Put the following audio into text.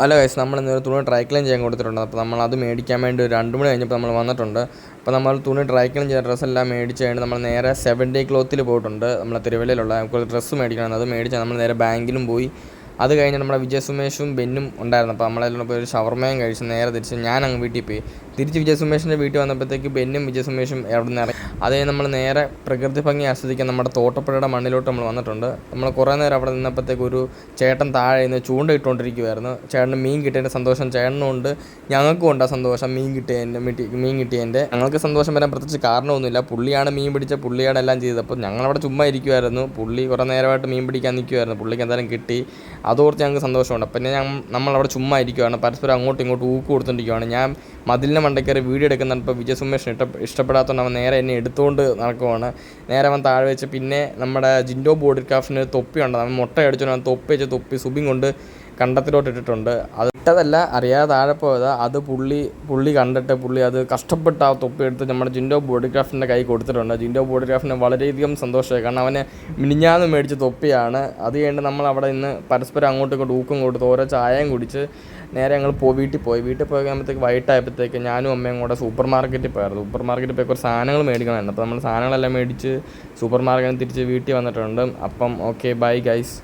അല്ല ഗൈസ്, നമ്മൾ ഇന്നൊരു തുണി ഡ്രൈ ക്ലീൻ ചെയ്യാൻ കൊടുത്തിട്ടുണ്ട്. അപ്പോൾ നമ്മളത് മേടിക്കാൻ വേണ്ടി ഒരു 2 മണി കഴിഞ്ഞപ്പോൾ നമ്മൾ വന്നിട്ടുണ്ട്. അപ്പോൾ നമ്മൾ തുണി ഡ്രൈ ക്ലീൻ ചെയ്ത ഡ്രസ്സെല്ലാം മേടിച്ച് കഴിഞ്ഞ് നമ്മൾ നേരെ 7 ഡേ ക്ലോത്തിൽ പോയിട്ടുണ്ട്. നമ്മളെ തിരുവല്ലയിലുള്ള നമുക്ക് ഡ്രസ്സ് മേടിക്കണം. അത് മേടിച്ചാൽ നമ്മൾ നേരെ ബാങ്കിലും പോയി. അത് കഴിഞ്ഞ് നമ്മുടെ വിജയ് സുമേഷും ബെന്നും ഉണ്ടായിരുന്നു. അപ്പോൾ നമ്മളെല്ലാം പോയി ഒരു ഷവർമയും കഴിച്ച് നേരെ തിരിച്ച് ഞാൻ അങ്ങ് വീട്ടിൽ പോയി. തിരിച്ച് വിജയ് സുമേഷിൻ്റെ വീട്ടിൽ വന്നപ്പോഴത്തേക്ക് ബെന്നും വിജയ് സുമേഷും അവിടെ നിന്ന് ഇറങ്ങി. അത് കഴിഞ്ഞ് നമ്മൾ നേരെ പ്രകൃതി ഭംഗി ആസ്വദിക്കാൻ നമ്മുടെ തോട്ടപ്പുഴയുടെ മണ്ണിലോട്ട് നമ്മൾ വന്നിട്ടുണ്ട്. നമ്മൾ കുറേ നേരം അവിടെ നിന്നപ്പോഴത്തേക്ക് ഒരു ചേട്ടൻ താഴെ നിന്ന് ചൂണ്ട ഇട്ടുകൊണ്ടിരിക്കുമായിരുന്നു. ചേട്ടന് മീൻ കിട്ടിയതിൻ്റെ സന്തോഷം ചേട്ടനും ഉണ്ട്, ഞങ്ങൾക്കും ഉണ്ട് ആ സന്തോഷം. മീൻ കിട്ടിയതിൻ്റെ ഞങ്ങൾക്ക് സന്തോഷം വരാൻ പ്രത്യേകിച്ച് കാരണമൊന്നുമില്ല. പുള്ളിയാണ് മീൻ പിടിച്ച, പുള്ളിയാണ് എല്ലാം ചെയ്തത്. അപ്പോൾ ഞങ്ങളവിടെ ചുമ്മാ ഇരിക്കുമായിരുന്നു. പുള്ളി കുറേ നേരമായിട്ട് മീൻ പിടിക്കാൻ നിൽക്കുമായിരുന്നു. പുള്ളിക്ക് എന്തായാലും കിട്ടി, അതോർത്ത് ഞങ്ങൾക്ക് സന്തോഷമുണ്ട്. പിന്നെ നമ്മളവിടെ ചുമ്മാ ഇരിക്കുകയാണ്, പരസ്പരം അങ്ങോട്ടും ഇങ്ങോട്ടും ഊക്ക് കൊടുത്തുകൊണ്ടിരിക്കുകയാണ്. ഞാൻ മതിലിൻ്റെ മണ്ടയ്ക്കറി വീഡിയോ എടുക്കുന്നുണ്ട്. ഇപ്പോൾ വിജയ് സുമേഷിന് ഇഷ്ടപ്പെടാത്തതുകൊണ്ട് അവൻ നേരെ എന്നെ എടുത്തുകൊണ്ട് നടക്കുവാണ്. നേരെ അവൻ താഴെ വെച്ച് പിന്നെ നമ്മുടെ ജിൻഡോ ബോഡി ക്രാഫ്റ്റിന് തൊപ്പിയുണ്ട്. അവൻ മുട്ട അടിച്ചുകൊണ്ട് അവൻ തൊപ്പി സുബിൻ കൊണ്ട് കണ്ടത്തിലോട്ട് ഇട്ടിട്ടുണ്ട്. അത് ഇട്ടതല്ല, അറിയാതെ താഴെ പോയതാ. അത് പുള്ളി കണ്ടിട്ട് പുള്ളി അത് കഷ്ടപ്പെട്ട് ആ തൊപ്പി എടുത്ത് നമ്മുടെ ജിൻഡോ ബോഡി ക്രാഫ്റ്റിൻ്റെ കൈ കൊടുത്തിട്ടുണ്ട്. ജിൻഡോ ബോഡി ക്രാഫ്റ്റിന് വളരെയധികം സന്തോഷമായി, കാരണം അവന് മിനിഞ്ഞാന്ന് മേടിച്ച തൊപ്പിയാണ്. അത് കഴിഞ്ഞ് നമ്മൾ അവിടെ നിന്ന് പരസ്പരം അങ്ങോട്ടും ഇങ്ങോട്ടും ഊക്കും കൊടുത്ത് ഓരോ ചായയും കുടിച്ച് നേരെ ഞങ്ങൾ വീട്ടിൽ പോയി കഴിയുമ്പോഴത്തേക്ക് വൈകിട്ടായപ്പോഴത്തേക്ക് ഞാനും അമ്മയും കൂടെ സൂപ്പർ മാർക്കറ്റിൽ പോയായിരുന്നു. സൂപ്പർ മാർക്കറ്റിൽ പോയി കുറച്ച് സാധനങ്ങൾ മേടിക്കണമായിരുന്നു. അപ്പോൾ നമ്മൾ സാധനങ്ങളെല്ലാം മേടിച്ച് സൂപ്പർ മാർക്കറ്റിൽ തിരിച്ച് വീട്ടിൽ വന്നിട്ടുണ്ട്. അപ്പം ഓക്കെ, ബൈ ഗൈസ്.